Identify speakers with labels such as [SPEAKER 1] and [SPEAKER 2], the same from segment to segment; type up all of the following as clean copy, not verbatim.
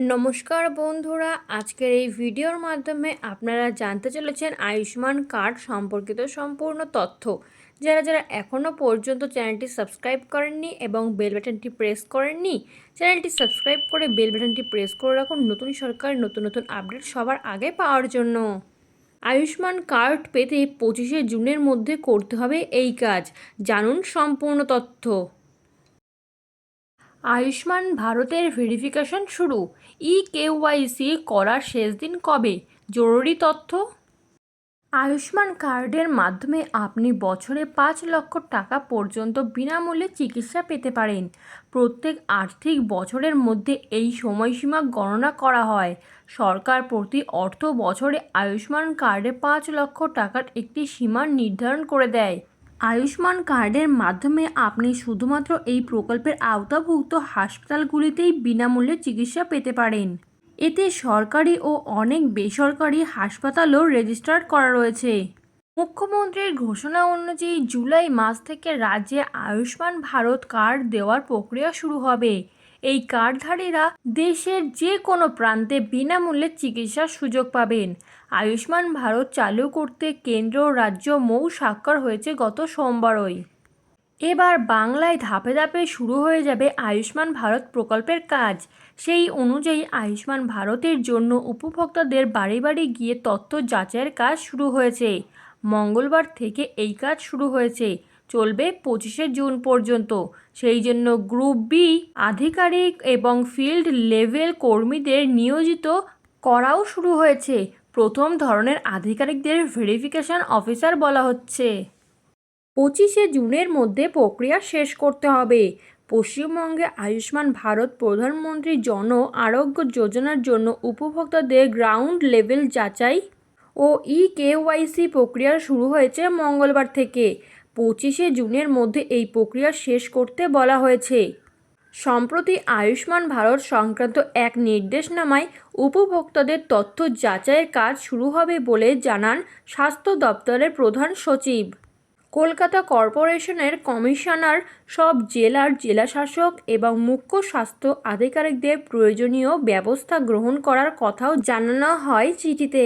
[SPEAKER 1] নমস্কার বন্ধুরা, আজকের এই ভিডিওর মাধ্যমে আপনারা জানতে চলেছেন আয়ুষ্মান কার্ড সম্পর্কিত সম্পূর্ণ তথ্য। যারা যারা এখনও পর্যন্ত চ্যানেলটি সাবস্ক্রাইব করেননি এবং বেল বাটনটি প্রেস করেননি, চ্যানেলটি সাবস্ক্রাইব করে বেল বাটনটি প্রেস করে রাখুন নতুন সরকার নতুন নতুন আপডেট সবার আগে পাওয়ার জন্য। আয়ুষ্মান কার্ড পেতে 25শে জুনের মধ্যে করতে হবে এই কাজ। জানুন সম্পূর্ণ তথ্য। আয়ুষ্মান ভারতের ভেরিফিকেশন শুরু। কেওয়াইসি করার শেষ দিন কবে? জরুরি তথ্য। আয়ুষ্মান কার্ডের মাধ্যমে আপনি বছরে 5 লক্ষ টাকা পর্যন্ত বিনামূল্যে চিকিৎসা পেতে পারেন। প্রত্যেক আর্থিক বছরের মধ্যে এই সময়সীমা গণনা করা হয়। সরকার প্রতি অর্থ বছরে আয়ুষ্মান কার্ডে 5 লক্ষ টাকার একটি সীমা নির্ধারণ করে দেয়। আয়ুষ্মান কার্ডের মাধ্যমে আপনি শুধুমাত্র এই প্রকল্পের আওতাভুক্ত হাসপাতালগুলিতেই বিনামূল্যে চিকিৎসা পেতে পারেন। এতে সরকারি ও অনেক বেসরকারি হাসপাতালও রেজিস্টার করা রয়েছে। মুখ্যমন্ত্রীর ঘোষণা অনুযায়ী জুলাই মাস থেকে রাজ্যে আয়ুষ্মান ভারত কার্ড দেওয়ার প্রক্রিয়া শুরু হবে। এই কার্ডধারীরা দেশের যে কোনো প্রান্তে বিনামূল্যে চিকিৎসার সুযোগ পাবেন। আয়ুষ্মান ভারত চালু করতে কেন্দ্র রাজ্য মৌ স্বাক্ষর হয়েছে গত সোমবারই। এবার বাংলায় ধাপে ধাপে শুরু হয়ে যাবে আয়ুষ্মান ভারত প্রকল্পের কাজ। সেই অনুযায়ী আয়ুষ্মান ভারতের জন্য উপভোক্তাদের বাড়ি বাড়ি গিয়ে তথ্য যাচাইয়ের কাজ শুরু হয়েছে। মঙ্গলবার থেকে এই কাজ শুরু হয়েছে, চলবে 25শে জুন পর্যন্ত। সেই জন্য গ্রুপ বি আধিকারিক এবং ফিল্ড লেভেল কর্মীদের নিয়োজিত করাও শুরু হয়েছে। প্রথম ধরনের আধিকারিকদের ভেরিফিকেশন অফিসার বলা হচ্ছে। 25শে জুনের মধ্যে প্রক্রিয়া শেষ করতে হবে। পশ্চিমবঙ্গে আয়ুষ্মান ভারত প্রধানমন্ত্রী জন আরোগ্য যোজনার জন্য উপভোক্তাদের গ্রাউন্ড লেভেল যাচাই ও কেওয়াইসি প্রক্রিয়া শুরু হয়েছে মঙ্গলবার থেকে। 25শে জুনের মধ্যে এই প্রক্রিয়া শেষ করতে বলা হয়েছে। সম্প্রতি আয়ুষ্মান ভারত সংক্রান্ত এক নির্দেশনামায় উপভোক্তাদের তথ্য যাচাইয়ের কাজ শুরু হবে বলে জানান স্বাস্থ্য দপ্তরের প্রধান সচিব। কলকাতা কর্পোরেশনের কমিশনার সব জেলার জেলাশাসক এবং মুখ্য স্বাস্থ্য আধিকারিকদের প্রয়োজনীয় ব্যবস্থা গ্রহণ করার কথাও জানানো হয় চিঠিতে।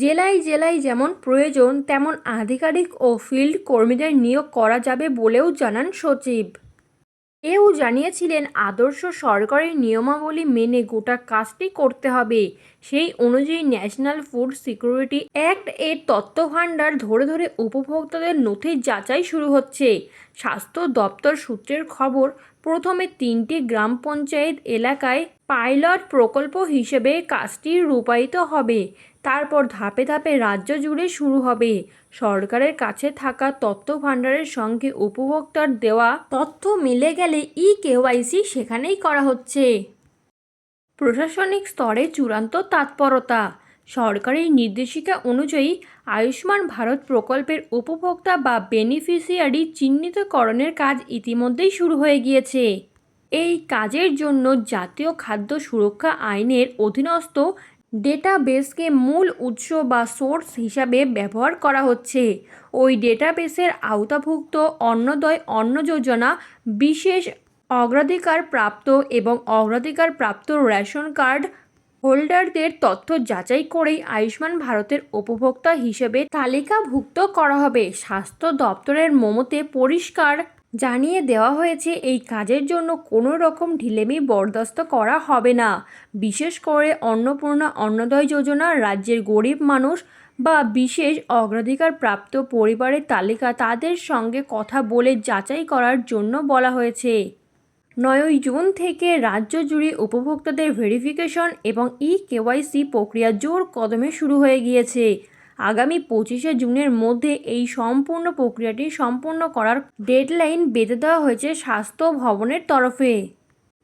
[SPEAKER 1] জেলায় জেলায় যেমন প্রয়োজন তেমন আধিকারিক ও ফিল্ড কর্মীদের নিয়োগ করা যাবে বলেও জানান সচিব। এও জানিয়েছিলেন আদর্শ সরকারি নিয়মাবলী মেনে গোটা কাজটি করতে হবে। সেই অনুযায়ী ন্যাশনাল ফুড সিকিউরিটি অ্যাক্ট এর তথ্যভাণ্ডার ধরে ধরে উপভোক্তাদের নথি যাচাই শুরু হচ্ছে। স্বাস্থ্য দপ্তর সূত্রের খবর, প্রথমে 3টি গ্রাম পঞ্চায়েত এলাকায় পাইলট প্রকল্প হিসেবে কাজটি রূপায়িত হবে। তারপর ধাপে ধাপে রাজ্য জুড়ে শুরু হবে। সরকারের কাছে থাকা তথ্য ভাণ্ডারের সঙ্গে উপভোক্তার দেওয়া তথ্য মিলে গেলে কেওয়াইসি সেখানেই করা হচ্ছে। প্রশাসনিক স্তরে চূড়ান্ত তৎপরতা। সরকারি নির্দেশিকা অনুযায়ী আয়ুষ্মান ভারত প্রকল্পের উপভোক্তা বা বেনিফিশিয়ারি চিহ্নিতকরণের কাজ ইতিমধ্যেই শুরু হয়ে গিয়েছে। এই কাজের জন্য জাতীয় খাদ্য সুরক্ষা আইনের অধীনস্থ ডেটাবেসকে মূল উৎস বা সোর্স হিসাবে ব্যবহার করা হচ্ছে। ওই ডেটাবেসের আওতাভুক্ত অন্নদয় অন্ন যোজনা, বিশেষ অগ্রাধিকার প্রাপ্ত এবং অগ্রাধিকার প্রাপ্ত রেশন কার্ড হোল্ডারদের তথ্য যাচাই করেই আয়ুষ্মান ভারতের উপভোক্তা হিসেবে তালিকাভুক্ত করা হবে। স্বাস্থ্য দপ্তরের মমতে পরিষ্কার জানিয়ে দেওয়া হয়েছে, এই কাজের জন্য কোনো রকম ঢিলেমি বরদাস্ত করা হবে না। বিশেষ করে অন্নপূর্ণা অন্নোদয় যোজনা, রাজ্যের গরিব মানুষ বা বিশেষ অগ্রাধিকার প্রাপ্ত পরিবারের তালিকা তাদের সঙ্গে কথা বলে যাচাই করার জন্য বলা হয়েছে। 9ই জুন থেকে রাজ্য জুড়ে উপভোক্তাদের ভেরিফিকেশন এবং কেওয়াইসি প্রক্রিয়া জোর কদমে শুরু হয়ে গিয়েছে। আগামী 25শে জুনের মধ্যে এই সম্পূর্ণ প্রক্রিয়াটি সম্পন্ন করার ডেডলাইন বেঁধে দেওয়া হয়েছে স্বাস্থ্য ভবনের তরফে।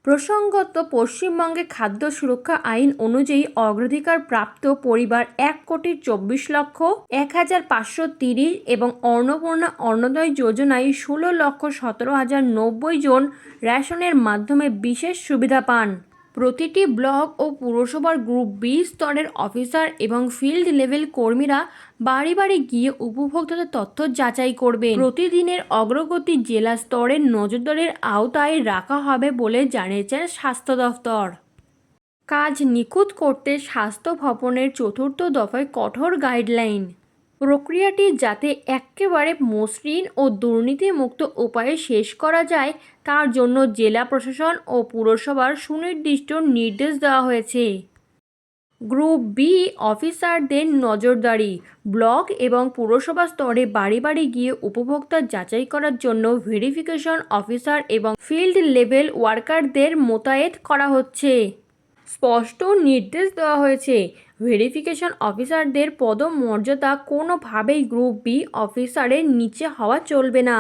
[SPEAKER 1] প্রসঙ্গত, পশ্চিমবঙ্গে খাদ্য সুরক্ষা আইন অনুযায়ী অগ্রাধিকার প্রাপ্ত পরিবার 1,24,01,530 এবং অন্নপূর্ণা অন্নোদয় যোজনায় 16,17,090 জন রেশনের মাধ্যমে বিশেষ সুবিধা পান। প্রতিটি ব্লক ও পুরসভার গ্রুপ বি স্তরের অফিসার এবং ফিল্ড লেভেল কর্মীরা বাড়ি বাড়ি গিয়ে উপভোক্তাদের তথ্য যাচাই করবেন। প্রতিদিনের অগ্রগতি জেলা স্তরের নজরদারির আওতায় রাখা হবে বলে জানিয়েছেন স্বাস্থ্য দফতর। কাজ নিখুঁত করতে স্বাস্থ্য ভবনের চতুর্থ দফায় কঠোর গাইডলাইন। প্রক্রিয়াটি যাতে একেবারে মসৃণ ও দুর্নীতিমুক্ত উপায়ে শেষ করা যায় তার জন্য জেলা প্রশাসন ও পুরসভার সুনির্দিষ্ট নির্দেশ দেওয়া হয়েছে। গ্রুপ বি অফিসারদের নজরদারি। ব্লক এবং পুরসভা স্তরে বাড়ি বাড়ি গিয়ে উপভোক্তা যাচাই করার জন্য ভেরিফিকেশন অফিসার এবং ফিল্ড লেভেল ওয়ার্কারদের মোতায়েন করা হচ্ছে। স্পষ্ট নির্দেশ দেওয়া হয়েছে, ভেরিফিকেশন অফিসারদের পদমর্যাদা কোনোভাবেই গ্রুপ বি অফিসারের নিচে হওয়া চলবে না।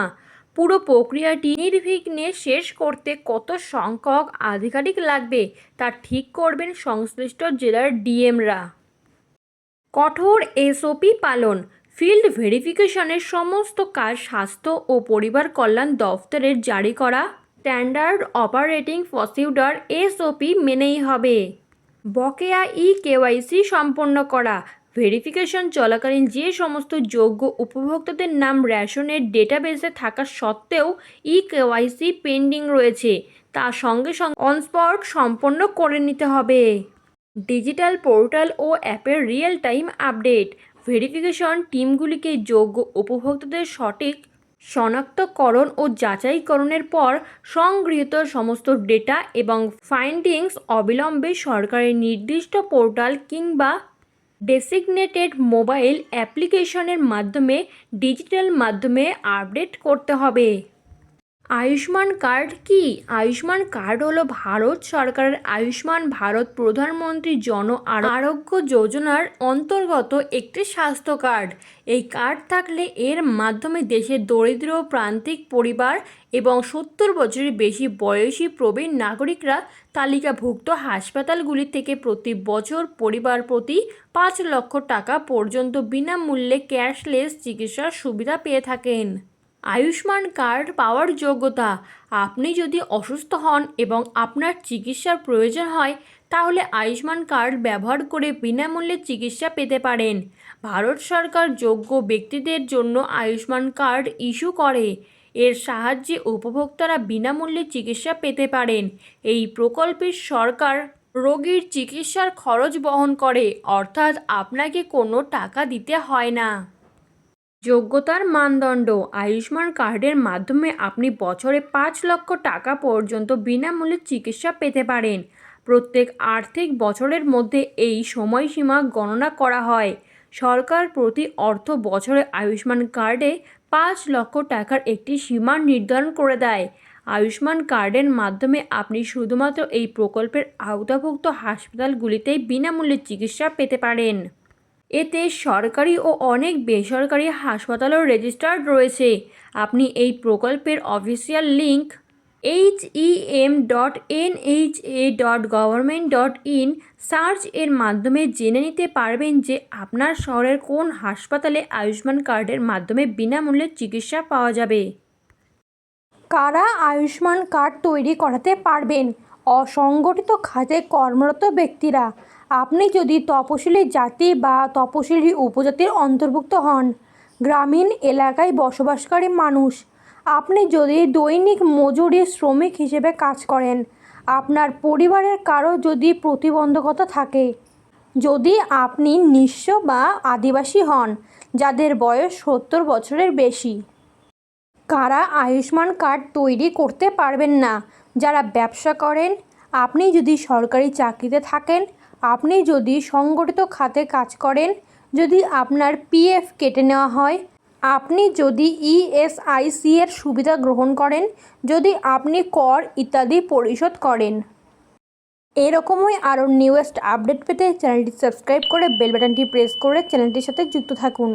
[SPEAKER 1] পুরো প্রক্রিয়াটি নির্বিঘ্নে শেষ করতে কত সংখ্যক আধিকারিক লাগবে তা ঠিক করবেন সংশ্লিষ্ট জেলার ডিএমরা। কঠোর এসওপি পালন। ফিল্ড ভেরিফিকেশনের সমস্ত কাজ স্বাস্থ্য ও পরিবার কল্যাণ দফতরের জারি করা স্ট্যান্ডার্ড অপারেটিং প্রসিডিউর এসওপি মেনেই হবে। বকেয়া কেওয়াইসি সম্পন্ন করা। ভেরিফিকেশন চলাকালীন যে সমস্ত যোগ্য উপভোক্তাদের নাম রেশনের ডেটাবেসে থাকা সত্ত্বেও কেওয়াইসি পেন্ডিং রয়েছে তা সঙ্গে সঙ্গে অনস্পট সম্পন্ন করে নিতে হবে। ডিজিটাল পোর্টাল ও অ্যাপের রিয়েল টাইম আপডেট। ভেরিফিকেশন টিমগুলিকে যোগ্য উপভোক্তাদের সঠিক শনাক্তকরণ ও যাচাইকরণের পর সংগৃহীত সমস্ত ডেটা এবং ফাইন্ডিংস অবিলম্বে সরকারের নির্দিষ্ট পোর্টাল কিংবা ডেসিগনেটেড মোবাইল অ্যাপ্লিকেশনের মাধ্যমে ডিজিটাল মাধ্যমে আপডেট করতে হবে। আয়ুষ্মান কার্ড কি? আয়ুষ্মান কার্ড হলো ভারত সরকারের আয়ুষ্মান ভারত প্রধানমন্ত্রী জন আরোগ্য যোজনার অন্তর্গত একটি স্বাস্থ্য কার্ড। এই কার্ড থাকলে এর মাধ্যমে দেশের দরিদ্র প্রান্তিক পরিবার এবং 70 বছরের বেশি বয়সী প্রবীণ নাগরিকরা তালিকাভুক্ত হাসপাতালগুলি থেকে প্রতি বছর পরিবার প্রতি 5 লক্ষ টাকা পর্যন্ত বিনামূল্যে ক্যাশলেস চিকিৎসার সুবিধা পেয়ে থাকেন। আয়ুষ্মান কার্ড পাওয়ার যোগ্যতা। আপনি যদি অসুস্থ হন এবং আপনার চিকিৎসার প্রয়োজন হয় তাহলে আয়ুষ্মান কার্ড ব্যবহার করে বিনামূল্যে চিকিৎসা পেতে পারেন। ভারত সরকার যোগ্য ব্যক্তিদের জন্য আয়ুষ্মান কার্ড ইস্যু করে। এর সাহায্যে উপভোক্তারা বিনামূল্যে চিকিৎসা পেতে পারেন। এই প্রকল্পে সরকার রোগীর চিকিৎসার খরচ বহন করে, অর্থাৎ আপনাকে কোনো টাকা দিতে হয় না। যোগ্যতার মানদণ্ড। আয়ুষ্মান কার্ডের মাধ্যমে আপনি বছরে 5 লক্ষ টাকা পর্যন্ত বিনামূল্যে চিকিৎসা পেতে পারেন। প্রত্যেক আর্থিক বছরের মধ্যে এই সময়সীমা গণনা করা হয়। সরকার প্রতি অর্থ বছরে আয়ুষ্মান কার্ডে 5 লক্ষ টাকার একটি সীমা নির্ধারণ করে দেয়। আয়ুষ্মান কার্ডের মাধ্যমে আপনি শুধুমাত্র এই প্রকল্পের আওতাভুক্ত হাসপাতালগুলিতেই বিনামূল্যে চিকিৎসা পেতে পারেন। এতে সরকারি ও অনেক বেসরকারি হাসপাতালও রেজিস্টার্ড রয়েছে। আপনি এই প্রকল্পের অফিসিয়াল লিঙ্ক hem.nha.gov.in সার্চ এর মাধ্যমে জেনে নিতে পারবেন যে আপনার শহরের কোন হাসপাতালে আয়ুষ্মান কার্ডের মাধ্যমে বিনামূল্যে চিকিৎসা পাওয়া যাবে। কারা আয়ুষ্মান কার্ড তৈরি করাতে পারবেন? অসংগঠিত খাতে কর্মরত ব্যক্তিরা। আপনি যদি তপশিলি জাতি বা তপশিলি উপজাতির অন্তর্ভুক্ত হন, গ্রামীণ এলাকায় বসবাসকারী মানুষ, আপনি যদি দৈনিক মজুরি শ্রমিক হিসেবে কাজ করেন, আপনার পরিবারের কারো যদি প্রতিবন্ধকতা থাকে, যদি আপনি নিঃস্ব বা আদিবাসী হন যাদের বয়স 70 বছরের বেশি। কারা আয়ুষ্মান কার্ড তৈরি করতে পারবেন না? যারা ব্যবসা করেন, আপনি যদি সরকারি চাকরিতে থাকেন, আপনি যদি সংগঠিত খাতে কাজ করেন, যদি আপনার পিএফ কেটে নেওয়া হয়, আপনি যদি ইএসআইসি এর সুবিধা গ্রহণ করেন, যদি আপনি কর ইত্যাদি পরিশোধ করেন। এরকমই আরও নিউয়েস্ট আপডেট পেতে চ্যানেলটি সাবস্ক্রাইব করে বেল বাটনটি প্রেস করে চ্যানেলটির সাথে যুক্ত থাকুন।